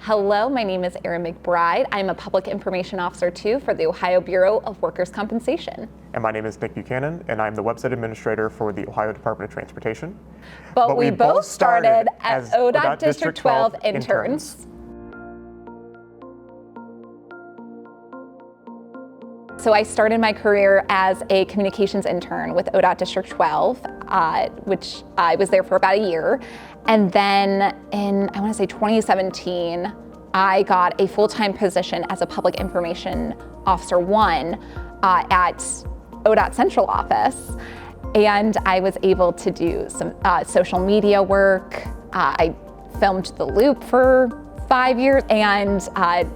Hello, my name is Erin McBride. I'm a Public Information Officer 2 for the Ohio Bureau of Workers' Compensation. And my name is Nick Buchanan, and I'm the website administrator for the Ohio Department of Transportation. But we both started as ODOT District 12 interns. So I started my career as a communications intern with ODOT District 12, which I was there for about a year. And then in, I want to say 2017, I got a full-time position as a Public Information Officer 1 at ODOT Central Office. And I was able to do some social media work. I filmed The Loop for 5 years and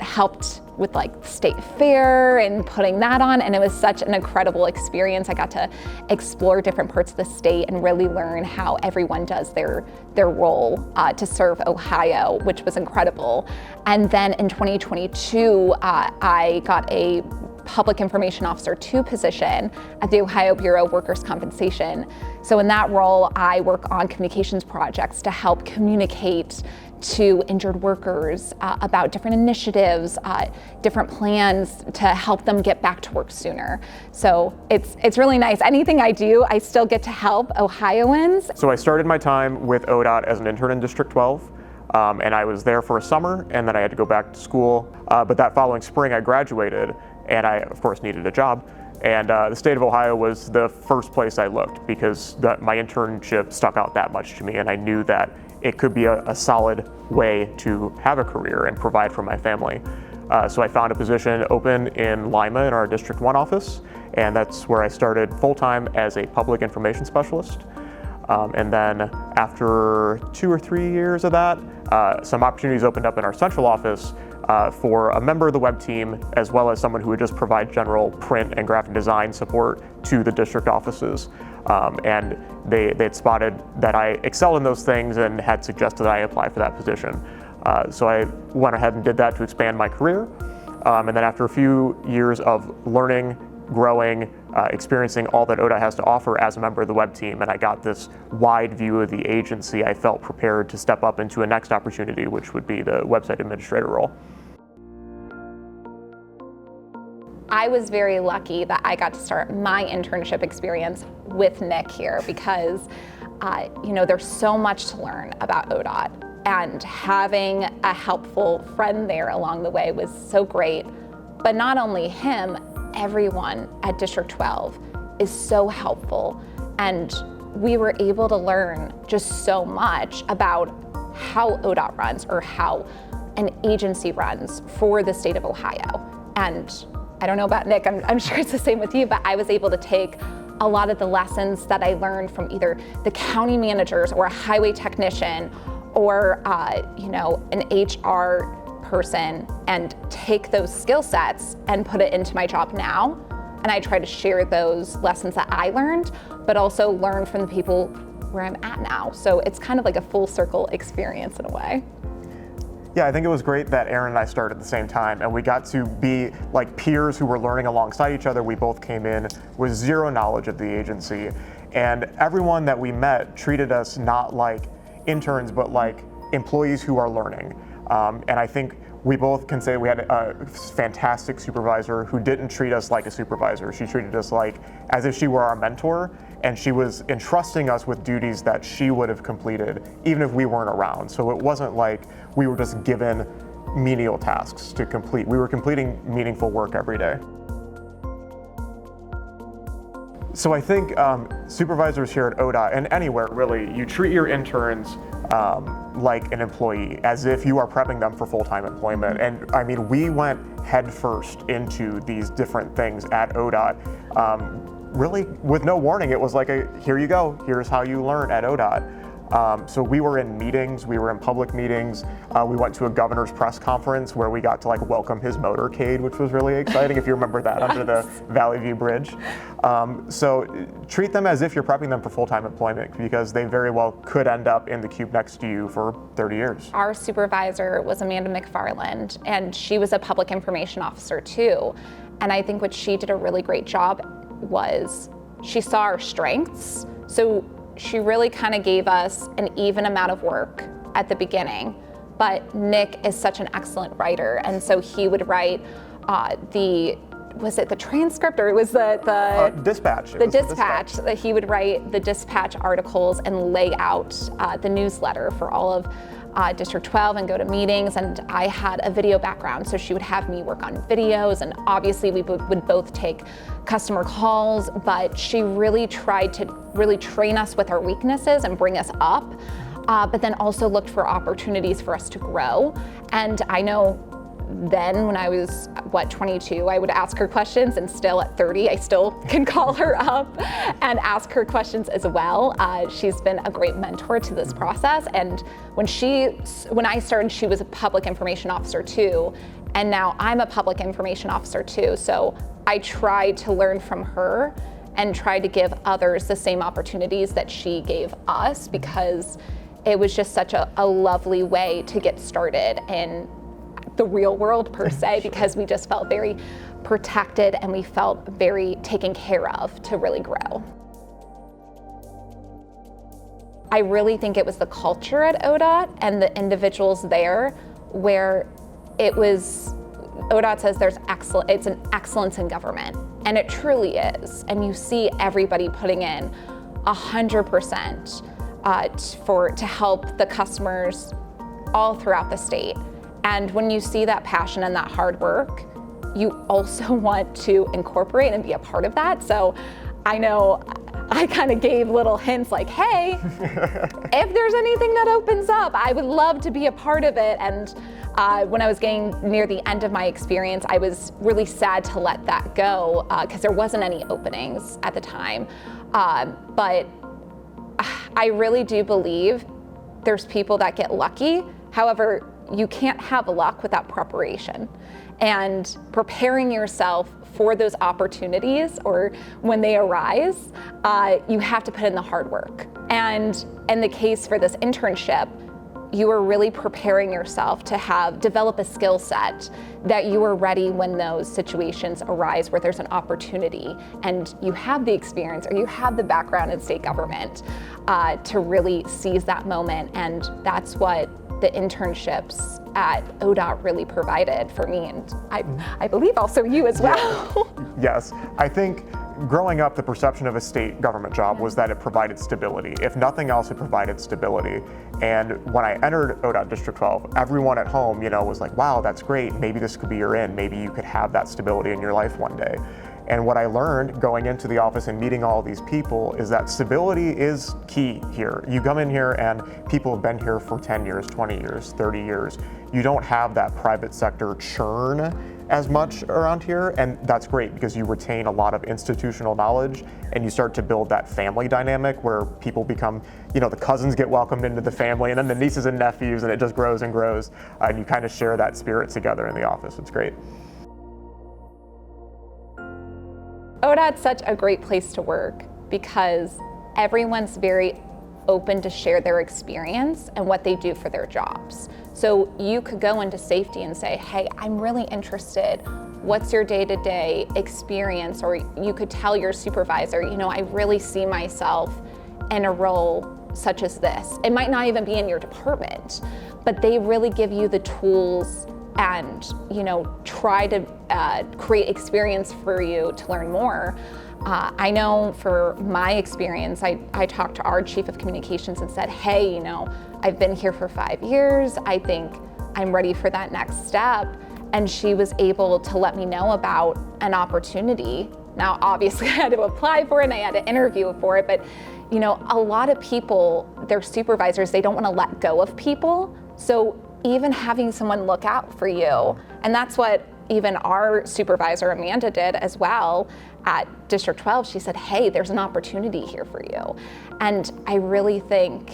helped with like state fair and putting that on, and it was such an incredible experience. I got to explore different parts of the state and really learn how everyone does their role to serve Ohio, which was incredible. And then in 2022, I got a Public Information Officer 2 position at the Ohio Bureau of Workers' Compensation. So in that role, I work on communications projects to help communicate to injured workers about different initiatives, different plans to help them get back to work sooner. So it's really nice. Anything I do, I still get to help Ohioans. So I started my time with ODOT as an intern in District 12, and I was there for a summer, and then I had to go back to school. But that following spring, I graduated, and I, of course, needed a job. And the state of Ohio was the first place I looked because my internship stuck out that much to me, and I knew that it could be a solid way to have a career and provide for my family. So I found a position open in Lima in our District 1 office, and that's where I started full-time as a public information specialist. And then after 2 or 3 years of that, some opportunities opened up in our central office for a member of the web team, as well as someone who would just provide general print and graphic design support to the district offices. And they had spotted that I excelled in those things and had suggested that I apply for that position. So I went ahead and did that to expand my career. And then after a few years of learning, growing, experiencing all that ODOT has to offer as a member of the web team, and I got this wide view of the agency, I felt prepared to step up into a next opportunity, which would be the website administrator role. I was very lucky that I got to start my internship experience with Nick here because, there's so much to learn about ODOT, and having a helpful friend there along the way was so great. But not only him, everyone at District 12 is so helpful, and we were able to learn just so much about how ODOT runs or how an agency runs for the state of Ohio. And I don't know about Nick, I'm sure it's the same with you, but I was able to take a lot of the lessons that I learned from either the county managers or a highway technician or an HR person and take those skill sets and put it into my job now. And I try to share those lessons that I learned, but also learn from the people where I'm at now. So it's kind of like a full circle experience in a way. Yeah, I think it was great that Erin and I started at the same time, and we got to be like peers who were learning alongside each other. We both came in with zero knowledge of the agency, and everyone that we met treated us not like interns, but like employees who are learning. And I think we both can say we had a fantastic supervisor who didn't treat us like a supervisor. She treated us like as if she were our mentor, and she was entrusting us with duties that she would have completed even if we weren't around. So it wasn't like we were just given menial tasks to complete. We were completing meaningful work every day. So I think supervisors here at ODOT, and anywhere really, you treat your interns like an employee, as if you are prepping them for full-time employment. And I mean, we went headfirst into these different things at ODOT. Really, with no warning, it was like here you go, here's how you learn at ODOT. So we were in meetings, we were in public meetings. We went to a governor's press conference where we got to welcome his motorcade, which was really exciting, if you remember that, under the Valley View Bridge. So treat them as if you're prepping them for full-time employment, because they very well could end up in the cube next to you for 30 years. Our supervisor was Amanda McFarland, and she was a public information officer too. And I think what she did a really great job was she saw our strengths. So she really kind of gave us an even amount of work at the beginning, but Nick is such an excellent writer, and so he would write was it the transcript, or it was the dispatch? The dispatch. That he would write the dispatch articles and lay out the newsletter for all of District 12 and go to meetings, and I had a video background, so she would have me work on videos, and obviously we would both take customer calls, but she really tried to really train us with our weaknesses and bring us up, but then also looked for opportunities for us to grow. And I know then when I was, 22, I would ask her questions, and still at 30, I still can call her up and ask her questions as well. She's been a great mentor to this process. And when I started, she was a public information officer too. And now I'm a public information officer too. So I tried to learn from her and try to give others the same opportunities that she gave us, because it was just such a lovely way to get started in the real world per se, because we just felt very protected and we felt very taken care of to really grow. I really think it was the culture at ODOT and the individuals there where it was, ODOT says it's an excellence in government, and it truly is. And you see everybody putting in 100% to help the customers all throughout the state. And when you see that passion and that hard work, you also want to incorporate and be a part of that. So I know I kind of gave little hints like, hey, if there's anything that opens up, I would love to be a part of it. And when I was getting near the end of my experience, I was really sad to let that go because there wasn't any openings at the time. But I really do believe there's people that get lucky. However, you can't have luck without preparation, and preparing yourself for those opportunities or when they arise, you have to put in the hard work. And in the case for this internship, you are really preparing yourself to develop a skill set that you are ready when those situations arise where there's an opportunity and you have the experience or you have the background in state government to really seize that moment. And that's what the internships at ODOT really provided for me, and I believe also you as well. Yes, I think growing up, the perception of a state government job was that it provided stability. If nothing else, it provided stability. And when I entered ODOT District 12, everyone at home, was like, wow, that's great. Maybe this could be your end. Maybe you could have that stability in your life one day. And what I learned going into the office and meeting all these people is that stability is key here. You come in here and people have been here for 10 years, 20 years, 30 years. You don't have that private sector churn as much around here, and that's great because you retain a lot of institutional knowledge and you start to build that family dynamic where people become, the cousins get welcomed into the family and then the nieces and nephews, and it just grows and grows, and you kind of share that spirit together in the office. It's great. ODOT's such a great place to work because everyone's very open to share their experience and what they do for their jobs. So you could go into safety and say, hey, I'm really interested. What's your day-to-day experience? Or you could tell your supervisor, I really see myself in a role such as this. It might not even be in your department, but they really give you the tools and try to create experience for you to learn more. I know for my experience, I talked to our chief of communications and said, hey, I've been here for 5 years. I think I'm ready for that next step. And she was able to let me know about an opportunity. Now, obviously I had to apply for it and I had to interview for it, but a lot of people, their supervisors, they don't want to let go of people. So even having someone look out for you, and that's what even our supervisor, Amanda, did as well at District 12. She said, hey, there's an opportunity here for you. And I really think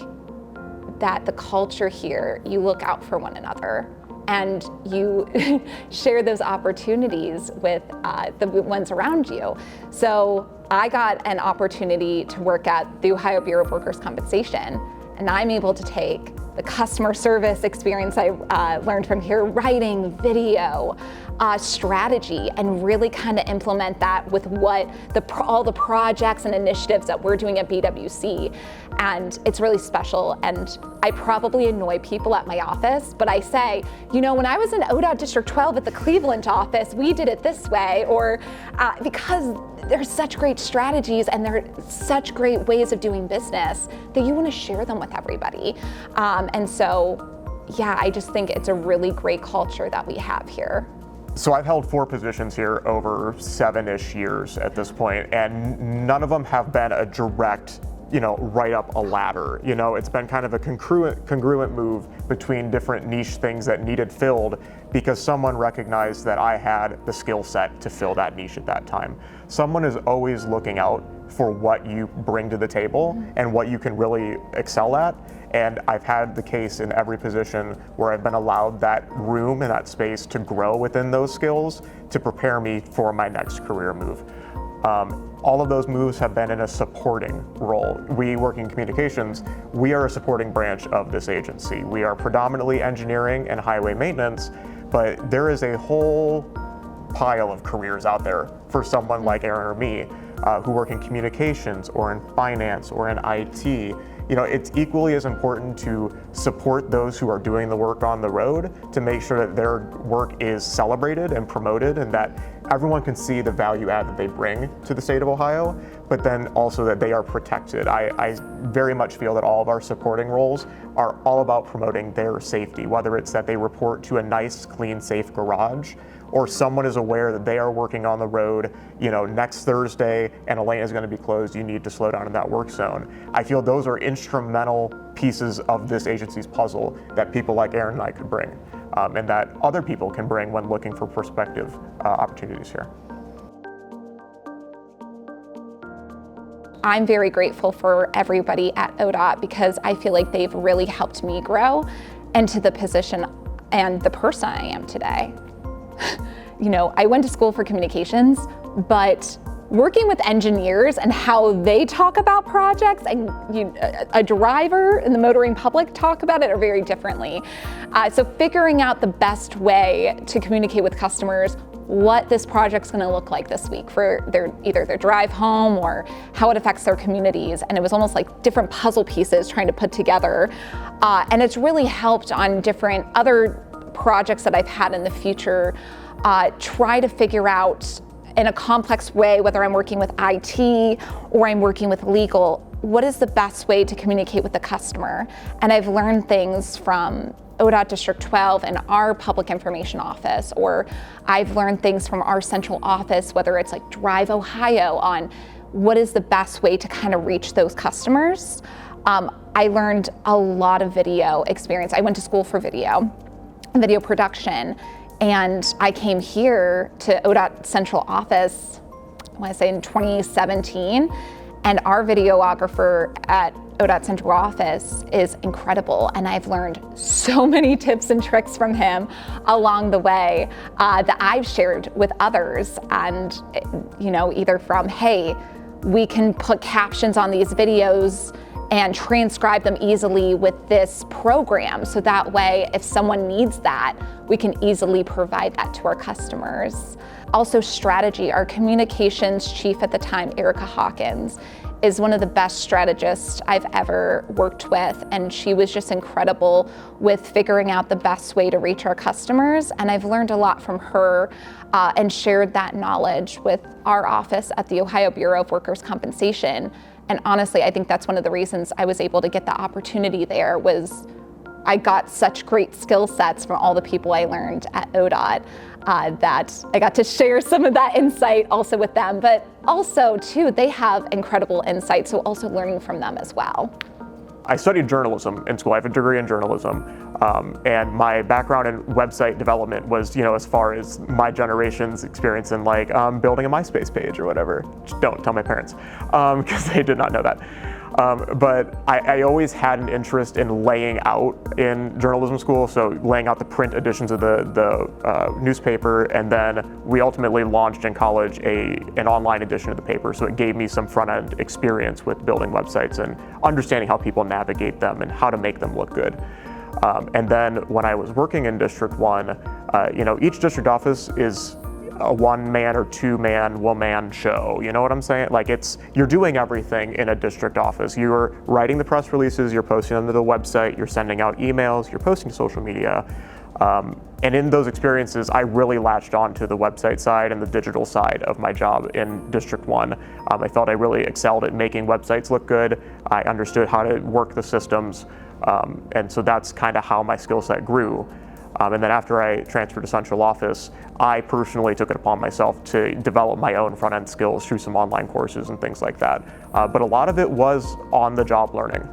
that the culture here, you look out for one another and you share those opportunities with the ones around you. So I got an opportunity to work at the Ohio Bureau of Workers' Compensation, and I'm able to take the customer service experience I learned from here, writing, video, strategy, and really kind of implement that with what all the projects and initiatives that we're doing at BWC. And it's really special. And I probably annoy people at my office, but I say, you know, when I was in ODOT District 12 at the Cleveland office, we did it this way, or because there's such great strategies and there are such great ways of doing business that you want to share them with everybody. And so, yeah, I just think it's a really great culture that we have here. So I've held 4 positions here over 7-ish years at this point, and none of them have been a direct, right up a ladder. It's been kind of a congruent move between different niche things that needed filled because someone recognized that I had the skill set to fill that niche at that time. Someone is always looking out for what you bring to the table and what you can really excel at. And I've had the case in every position where I've been allowed that room and that space to grow within those skills to prepare me for my next career move. All of those moves have been in a supporting role. We work in communications. We are a supporting branch of this agency. We are predominantly engineering and highway maintenance, but there is a whole pile of careers out there for someone like Erin or me who work in communications or in finance or in IT. It's equally as important to support those who are doing the work on the road to make sure that their work is celebrated and promoted and that everyone can see the value add that they bring to the state of Ohio, but then also that they are protected. I very much feel that all of our supporting roles are all about promoting their safety, whether it's that they report to a nice, clean, safe garage, or someone is aware that they are working on the road, next Thursday and a lane is going to be closed, you need to slow down in that work zone. I feel those are instrumental pieces of this agency's puzzle that people like Erin and I could bring, and that other people can bring when looking for prospective opportunities here. I'm very grateful for everybody at ODOT because I feel like they've really helped me grow into the position and the person I am today. I went to school for communications, but working with engineers and how they talk about projects and a driver and the motoring public talk about it are very differently. So figuring out the best way to communicate with customers what this project's going to look like this week for either their drive home or how it affects their communities. And it was almost like different puzzle pieces trying to put together. And it's really helped on different other projects that I've had in the future, try to figure out in a complex way, whether I'm working with IT or I'm working with legal, what is the best way to communicate with the customer? And I've learned things from ODOT District 12 and our public information office, or I've learned things from our central office, whether it's like Drive Ohio, on what is the best way to kind of reach those customers. I learned a lot of video experience. I went to school for video production, and I came here to ODOT Central Office, I want to say in 2017, and our videographer at ODOT Central Office is incredible, and I've learned so many tips and tricks from him along the way that I've shared with others, and either from, hey, we can put captions on these videos and transcribe them easily with this program. So that way, if someone needs that, we can easily provide that to our customers. Also strategy, our communications chief at the time, Erica Hawkins, is one of the best strategists I've ever worked with. And she was just incredible with figuring out the best way to reach our customers. And I've learned a lot from her and shared that knowledge with our office at the Ohio Bureau of Workers' Compensation. And honestly, I think that's one of the reasons I was able to get the opportunity there, was I got such great skill sets from all the people I learned at ODOT that I got to share some of that insight also with them. But also, too, they have incredible insight, so also learning from them as well. I studied journalism in school. I have a degree in journalism, and my background in website development was, as far as my generation's experience in building a MySpace page or whatever. Just don't tell my parents, because they did not know that. But I always had an interest in laying out in journalism school, so laying out the print editions of the newspaper, and then we ultimately launched in college an online edition of the paper, so it gave me some front-end experience with building websites and understanding how people navigate them and how to make them look good. And then when I was working in District 1, each district office is a one-man or two-man, one-man show. You know what I'm saying? Like you're doing everything in a district office. You're writing the press releases, you're posting them to the website, you're sending out emails, you're posting to social media. And in those experiences, I really latched on to the website side and the digital side of my job in District 1. I felt I really excelled at making websites look good. I understood how to work the systems. And so that's kind of how my skill set grew. And then after I transferred to central office, I personally took it upon myself to develop my own front-end skills through some online courses and things like that. But a lot of it was on-the-job learning.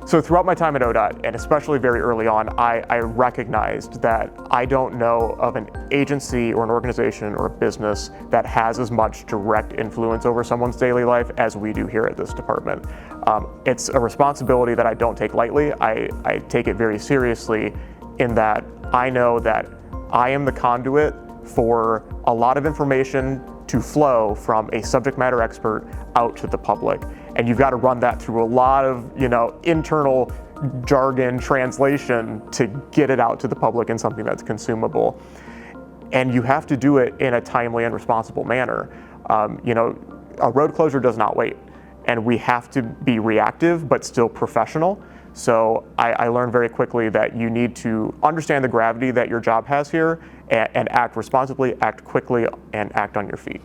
So throughout my time at ODOT, and especially very early on, I recognized that I don't know of an agency or an organization or a business that has as much direct influence over someone's daily life as we do here at this department. It's a responsibility that I don't take lightly. I take it very seriously in that I know that I am the conduit for a lot of information to flow from a subject matter expert out to the public. And you've got to run that through a lot of, internal jargon translation to get it out to the public in something that's consumable. And you have to do it in a timely and responsible manner. A road closure does not wait. And we have to be reactive, but still professional. So I learned very quickly that you need to understand the gravity that your job has here and act responsibly, act quickly, and act on your feet.